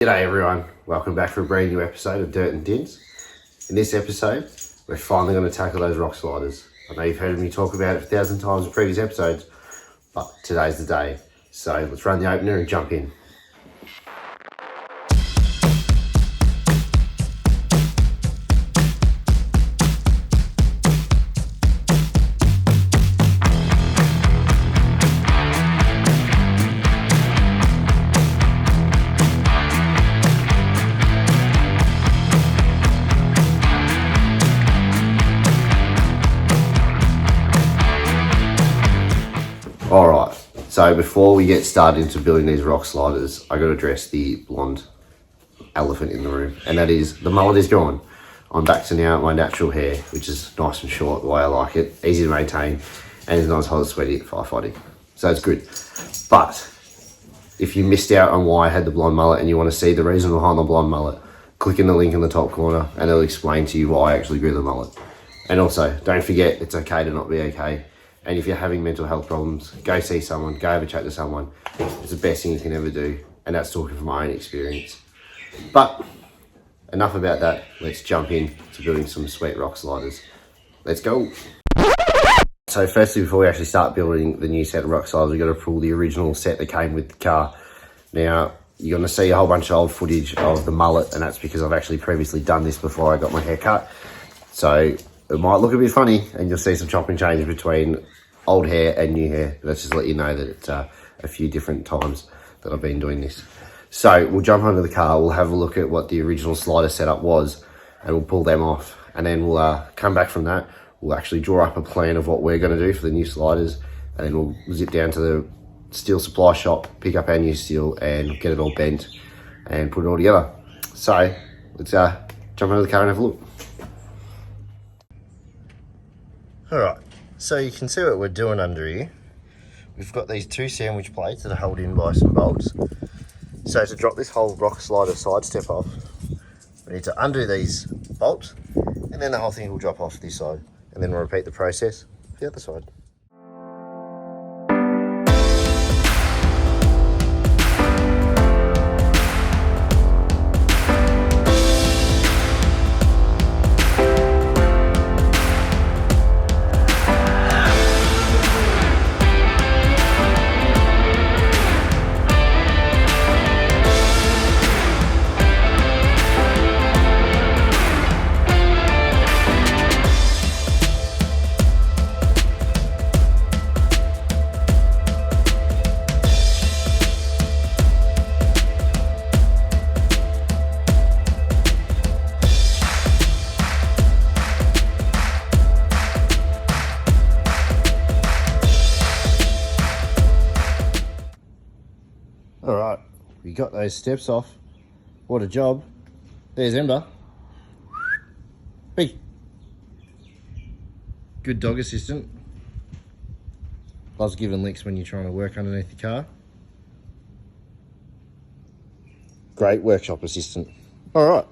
G'day everyone, welcome back for a brand new episode of Dirt and Dints. In this episode, we're finally going to tackle those rock sliders. I know you've heard me talk about it 1,000 times in previous episodes, but today's the day. So let's run the opener and jump in. Alright, so before we get started into building these rock sliders, I got to address the blonde elephant in the room, and that is the mullet is gone. I'm back to now my natural hair, which is nice and short the way I like it, easy to maintain, and it's not as hot and sweaty at firefighting. So it's good. But if you missed out on why I had the blonde mullet and you want to see the reason behind the blonde mullet, click in the link in the top corner and it'll explain to you why I actually grew the mullet. And also, don't forget, it's okay to not be okay. And if you're having mental health problems, go see someone, go have a chat to someone. It's the best thing you can ever do. And that's talking from my own experience. But enough about that. Let's jump in to building some sweet rock sliders. Let's go. So firstly, before we actually start building the new set of rock sliders, we've got to pull the original set that came with the car. Now, you're going to see a whole bunch of old footage of the mullet, and that's because I've actually previously done this before I got my hair cut. So it might look a bit funny and you'll see some chop and change between old hair and new hair. Let's just let you know that it's a few different times that I've been doing this. So we'll jump onto the car, we'll have a look at what the original slider setup was and we'll pull them off. And then we'll come back from that, we'll actually draw up a plan of what we're going to do for the new sliders, and then we'll zip down to the steel supply shop, pick up our new steel and get it all bent and put it all together. So let's jump into the car and have a look. Alright, so you can see what we're doing under here. We've got these two sandwich plates that are held in by some bolts. So to drop this whole rock slider side step off, we need to undo these bolts and then the whole thing will drop off this side. And then we'll repeat the process for the other side. Alright, we got those steps off. What a job. There's Ember. Hey. Good dog assistant. Loves giving licks when you're trying to work underneath the car. Great workshop assistant. Alright.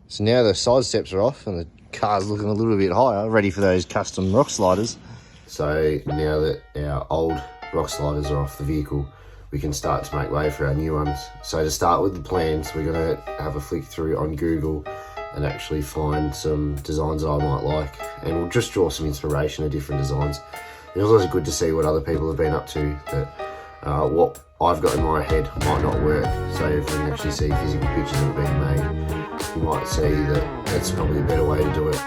So now the side steps are off and the car's looking a little bit higher, ready for those custom rock sliders. So now that our old rock sliders are off the vehicle, we can start to make way for our new ones. So to start with the plans, we're going to have a flick through on Google and actually find some designs that I might like, and we'll just draw some inspiration of different designs. It's also good to see what other people have been up to, that what I've got in my head might not work. So if we can actually see physical pictures that are being made, you might see that that's probably a better way to do it,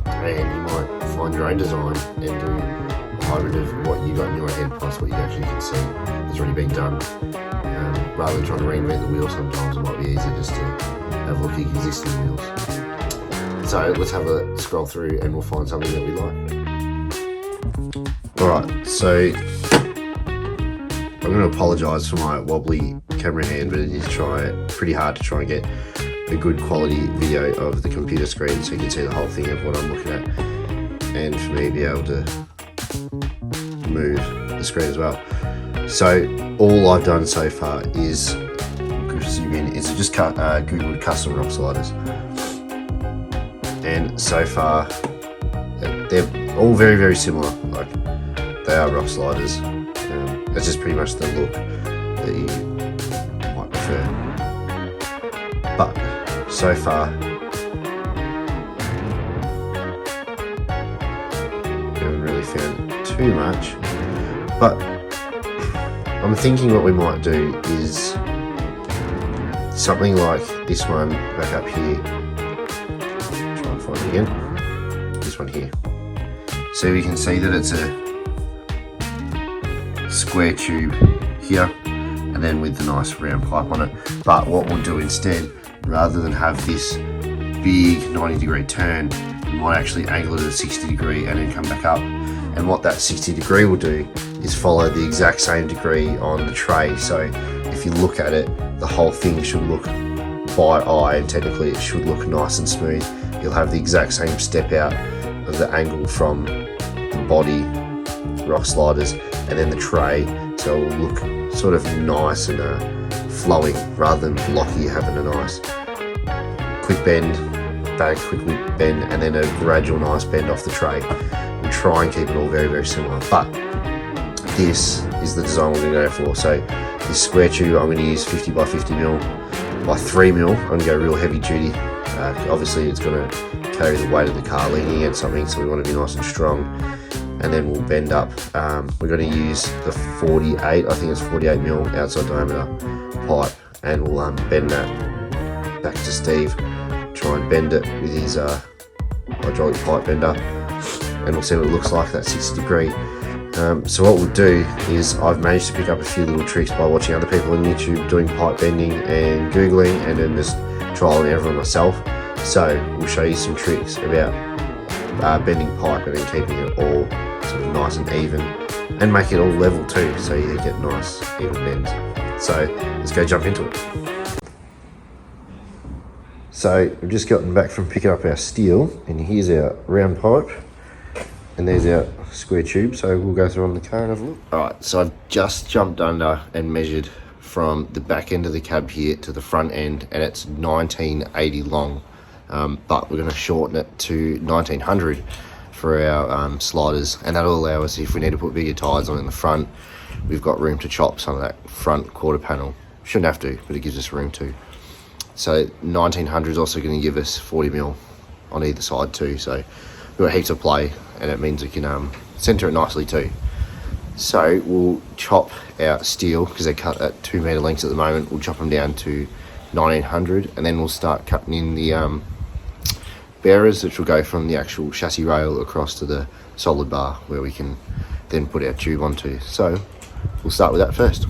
and you might find your own design and do hybrid of what you got in your head plus what you actually can see has already been done. Rather than trying to reinvent the wheel, sometimes it might be easier just to have a look at existing wheels. So let's have a scroll through and we'll find something that we like. Alright, so I'm going to apologise for my wobbly camera hand, but it is pretty hard to try and get a good quality video of the computer screen so you can see the whole thing of what I'm looking at, and for me to be able to move the screen as well. So all I've done so far is, zoom in, is just Googled custom rock sliders, and so far they're all very, very similar. Like, they are rock sliders. That's just pretty much the look that you might prefer. but so far we haven't really found too much. But I'm thinking what we might do is something like this one back up here. Try and find it again. This one here. So you can see that it's a square tube here, and then with the nice round pipe on it. But what we'll do instead, rather than have this big 90-degree turn, we might actually angle it at a 60-degree and then come back up. And what that 60-degree will do is follow the exact same degree on the tray. So if you look at it, the whole thing should look by eye, and technically it should look nice and smooth. You'll have the exact same step out of the angle from the body, rock sliders, and then the tray. So it will look sort of nice and flowing rather than blocky, having a nice quick bend, back, quick bend, and then a gradual nice bend off the tray. We'll try and keep it all very, very similar. But this is the design we're going to go for. So this square tube, I'm going to use 50 by 50 mil by 3 mil. I'm going to go real heavy duty. Obviously it's going to carry the weight of the car leaning against something, so we want to be nice and strong. And then we'll bend up. We're going to use the 48, I think it's 48 mil outside diameter pipe, and we'll bend that back to Steve. Try and bend it with his hydraulic pipe bender, and we'll see what it looks like, that 60-degree. So what we'll do is, I've managed to pick up a few little tricks by watching other people on YouTube doing pipe bending and Googling, and then just trial and error myself. So we'll show you some tricks about bending pipe and then keeping it all sort of nice and even, and make it all level too, so you get nice even bends. So let's go jump into it. So we've just gotten back from picking up our steel, and here's our round pipe, and there's our square tube. So we'll go through on the car and have a look. Alright, so I've just jumped under and measured from the back end of the cab here to the front end, and it's 1980 long. But we're going to shorten it to 1900 for our sliders, and that'll allow us, if we need to put bigger tires on in the front, we've got room to chop some of that front quarter panel. Shouldn't have to, but it gives us room to. So 1900 is also going to give us 40 mil on either side too, so we've got heaps of play, and it means we can centre it nicely too. So we'll chop our steel, because they cut at 2 metre lengths at the moment. We'll chop them down to 1900, and then we'll start cutting in the bearers, which will go from the actual chassis rail across to the solid bar, where we can then put our tube onto. So we'll start with that first.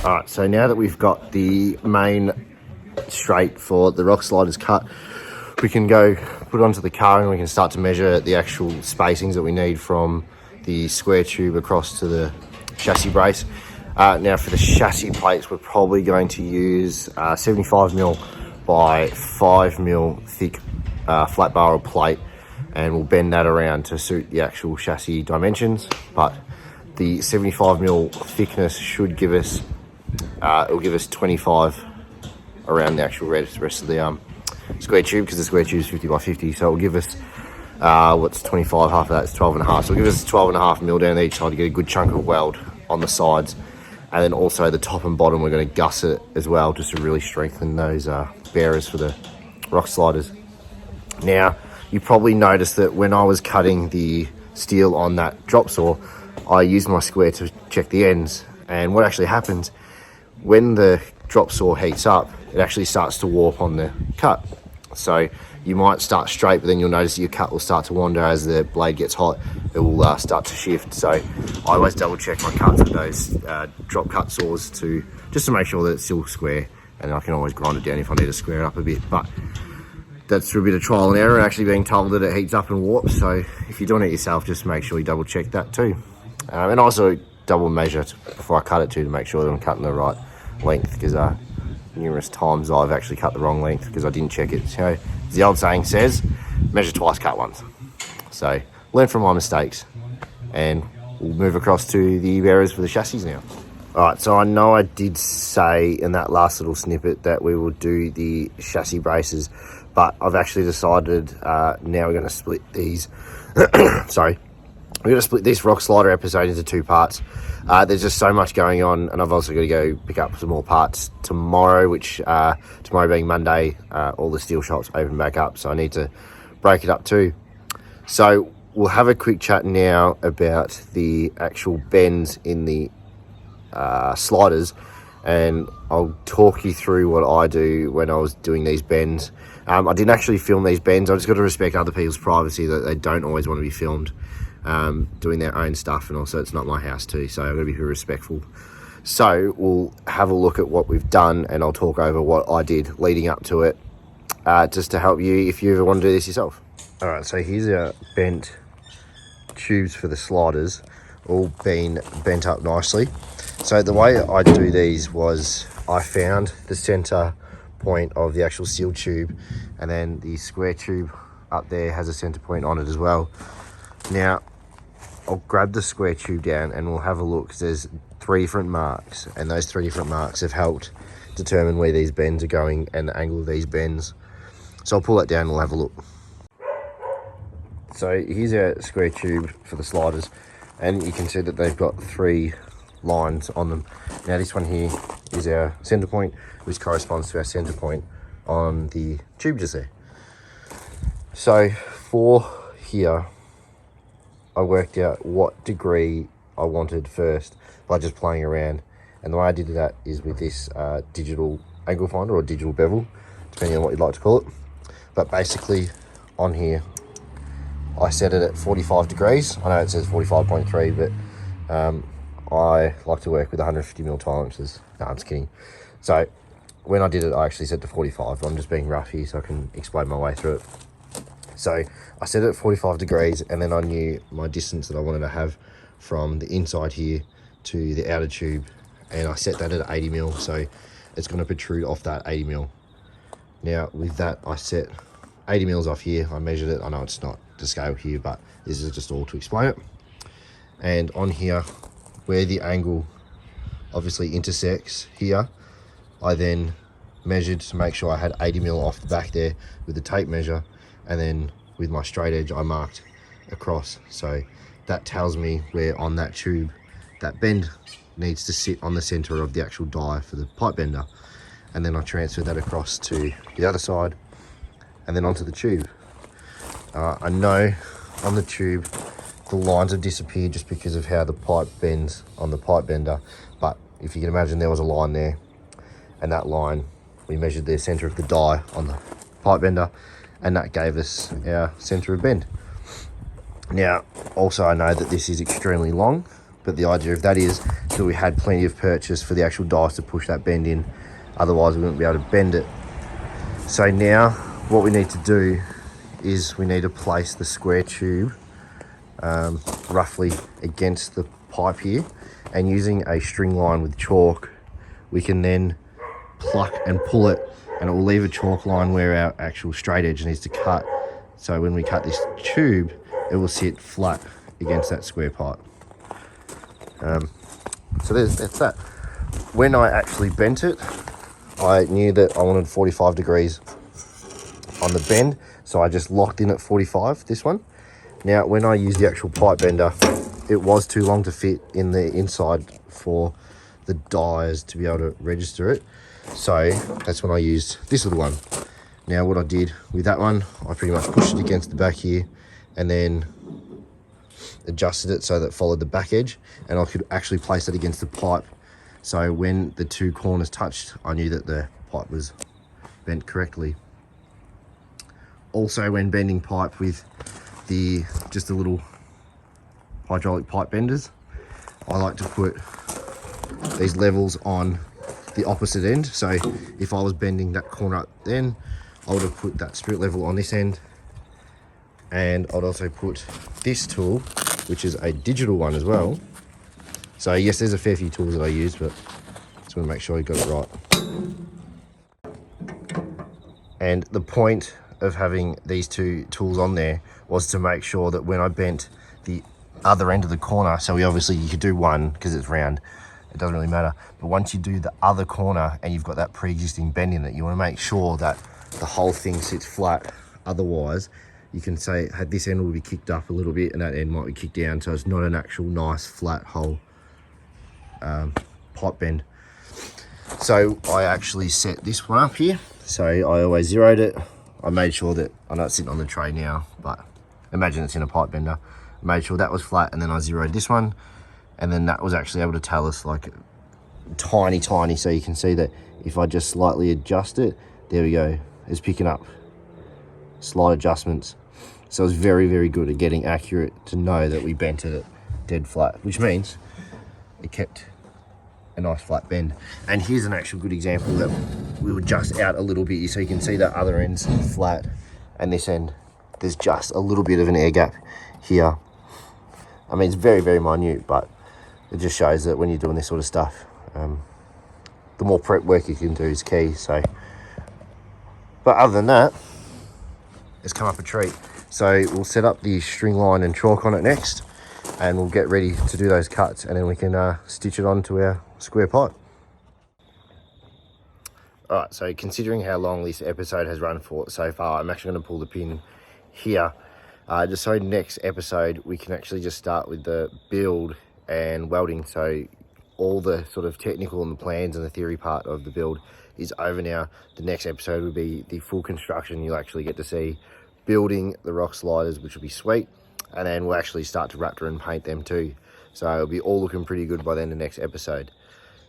Alright, so now that we've got the main straight for the rock sliders cut, we can go put it onto the car and we can start to measure the actual spacings that we need from the square tube across to the chassis brace. Now for the chassis plates, we're probably going to use 75mm by 5mm thick flat barrel plate, and we'll bend that around to suit the actual chassis dimensions. But the 75mm thickness should give us, it'll give us 25 around the actual rest of the square tube, because the square tube is 50 by 50, so it'll give us what's 25, half of that's 12.5, so it'll give us 12.5mm down each side to get a good chunk of weld on the sides. And then also the top and bottom, we're going to gusset as well, just to really strengthen those bearers for the rock sliders. Now, you probably noticed that when I was cutting the steel on that drop saw, I used my square to check the ends. And what actually happens, when the drop saw heats up, it actually starts to warp on the cut. So you might start straight, but then you'll notice your cut will start to wander as the blade gets hot. It will start to shift. So I always double check my cuts with those drop cut saws just to make sure that it's still square, and I can always grind it down if I need to square it up a bit. But that's through a bit of trial and error and actually being told that it heats up and warps. So if you're doing it yourself, just make sure you double check that too. And also double measure before I cut it too, to make sure that I'm cutting the right length, because numerous times I've actually cut the wrong length because I didn't check it. So as the old saying says, measure twice, cut once. So learn from my mistakes, and we'll move across to the bearers for the chassis now. Alright, so I know I did say in that last little snippet that we will do the chassis braces, but I've actually decided now we're going to split these sorry, we're going to split this rock slider episode into two parts. There's just so much going on, and I've also got to go pick up some more parts tomorrow, which tomorrow being Monday, all the steel shops open back up, so I need to break it up too. So we'll have a quick chat now about the actual bends in the sliders, and I'll talk you through what I do when I was doing these bends. I didn't actually film these bends. I just got to respect other people's privacy, that they don't always want to be filmed doing their own stuff, and also it's not my house too, so I've got to be very respectful. So we'll have a look at what we've done, and I'll talk over what I did leading up to it, just to help you if you ever want to do this yourself. Alright, so here's our bent tubes for the sliders, all been bent up nicely. So the way I do these was, I found the center point of the actual steel tube, and then the square tube up there has a center point on it as well. Now I'll grab the square tube down and we'll have a look, because there's 3 different marks, and those 3 different marks have helped determine where these bends are going and the angle of these bends. So I'll pull that down and we'll have a look. So here's our square tube for the sliders, and you can see that they've got 3 lines on them. Now this one here is our center point, which corresponds to our center point on the tube just there. So for here, I worked out what degree I wanted first by just playing around, and the way I did that is with this digital angle finder, or digital bevel, depending on what you'd like to call it. But basically on here I set it at 45 degrees. I know it says 45.3, but I like to work with 150mm tolerances. No, I'm just kidding. So when I did it, I actually set to 45. I'm just being rough here so I can explain my way through it. So I set it at 45 degrees, and then I knew my distance that I wanted to have from the inside here to the outer tube, and I set that at 80mm, so it's going to protrude off that 80mm. Now with that, I set 80mm off here. I measured it. I know it's not to scale here, but this is just all to explain it. And on here, where the angle obviously intersects here, I then measured to make sure I had 80mm off the back there with the tape measure, and then with my straight edge I marked across. So that tells me where on that tube that bend needs to sit on the center of the actual die for the pipe bender. And then I transfer that across to the other side, and then onto the tube. I know on the tube the lines have disappeared just because of how the pipe bends on the pipe bender, but if you can imagine, there was a line there, and that line, we measured the center of the die on the pipe bender, and that gave us our center of bend. Now also I know that this is extremely long, but the idea of that is that we had plenty of purchase for the actual dies to push that bend in. Otherwise we wouldn't be able to bend it So now what we need to do is we need to place the square tube roughly against the pipe here, and using a string line with chalk we can then pluck and pull it, and it will leave a chalk line where our actual straight edge needs to cut. So when we cut this tube, it will sit flat against that square pipe. So that's that. When I actually bent it, I knew that I wanted 45 degrees on the bend, so I just locked in at 45, this one. Now, when I used the actual pipe bender, it was too long to fit in the inside for the dies to be able to register it. So that's when I used this little one. Now, what I did with that one, I pretty much pushed it against the back here and then adjusted it so that it followed the back edge, and I could actually place it against the pipe. So when the two corners touched, I knew that the pipe was bent correctly. Also, when bending pipe with just the little hydraulic pipe benders, I like to put these levels on the opposite end. So if I was bending that corner up, then I would have put that spirit level on this end, and I'd also put this tool, which is a digital one as well. So yes, there's a fair few tools that I use, but just want to make sure I got it right. And the point of having these two tools on there was to make sure that when I bent the other end of the corner, so you could do one because it's round, it doesn't really matter, but once you do the other corner and you've got that pre-existing bend in it, you want to make sure that the whole thing sits flat. Otherwise you can say this end will be kicked up a little bit and that end might be kicked down, so it's not an actual nice flat whole pipe bend. So I actually set this one up here, so I always zeroed it. I made sure that, I know it's sitting on the tray now, but imagine it's in a pipe bender. I made sure that was flat, and then I zeroed this one, and then that was actually able to tell us like tiny, so you can see that if I just slightly adjust it, there we go, it's picking up slight adjustments. So it's very, very good at getting accurate to know that we bent it dead flat, which means it kept a nice flat bend. And here's an actual good example that we were just out a little bit, so you can see that other end's flat, and this end there's just a little bit of an air gap here. I mean, it's very, very minute, but it just shows that when you're doing this sort of stuff, the more prep work you can do is key. So, but other than that, it's come up a treat. So we'll set up the string line and chalk on it next, and we'll get ready to do those cuts, and then we can stitch it onto our square pipe. All right, so considering how long this episode has run for so far, I'm actually going to pull the pin here, just so next episode we can actually just start with the build and welding. So all the sort of technical and the plans and the theory part of the build is over now. The next episode will be the full construction. You'll actually get to see building the rock sliders, which will be sweet, and then we'll actually start to raptor and paint them too. So it'll be all looking pretty good by then, the next episode.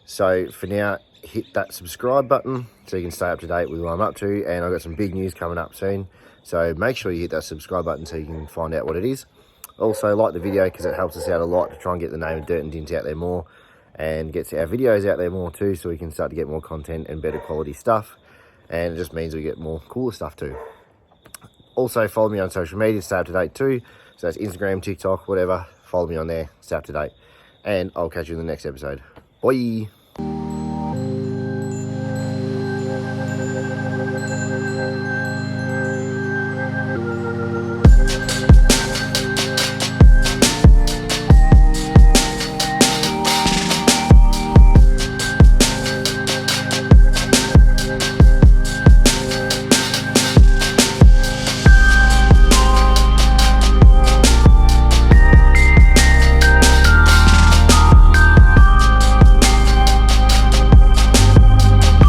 So for now, hit that subscribe button so you can stay up to date with what I'm up to, and I've got some big news coming up soon. So make sure you hit that subscribe button so you can find out what it is. Also, like the video because it helps us out a lot to try and get the name of Dirt and Dints out there more, and gets our videos out there more too, so we can start to get more content and better quality stuff. And it just means we get more cooler stuff too. Also, follow me on social media to stay up to date too. So that's Instagram, TikTok, whatever. Follow me on there, stay up to date. And I'll catch you in the next episode. Bye.